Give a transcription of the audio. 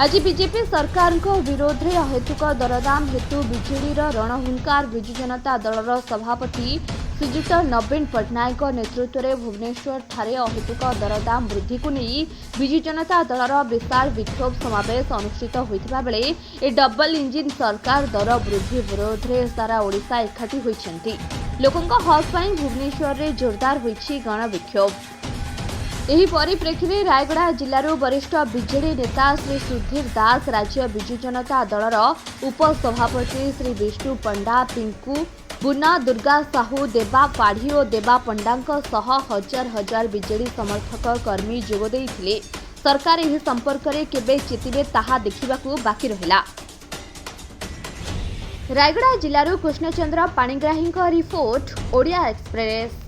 आज बीजेपी सरकार विरोध में अहेतुक दरदाम हेतु विजेडी रणहुंकार विजु जनता दलर सभापति श्रीजुक्त नवीन पट्टनायक नेतृत्व में भुवनेश्वर ठारे अहेतुक दरदाम वृद्धि को नहीं विजु जनता दलर विशाल विक्षोभ समावेश अनुष्ठित होता बेले ए डबल इंजिन सरकार दर वृद्धि विरोध में सारा ओडिशा एकाठी होती लोकों हक पर भुवनेश्वर में जोरदार होती गण विक्षोभ। एही परिप्रेक्षी में रायगड़ा जिलार वरिष्ठ बीजेडी नेता श्री सुधीर दास राज्य विजु जनता दलर उपसभापति श्री विष्णु पंडा पिंकू बुना दुर्गा साहू देवा पाढ़ी और देवा पंडा हजार हजार बीजेडी समर्थक कर्मी जोगदे सरकार यह संपर्क में केबे चेतिबे ताहा देखिबाकू बाकी रहिला। रायगड़ा जिलार कृष्णचंद्र पाणिग्राही रिपोर्ट ओडिया एक्सप्रेस।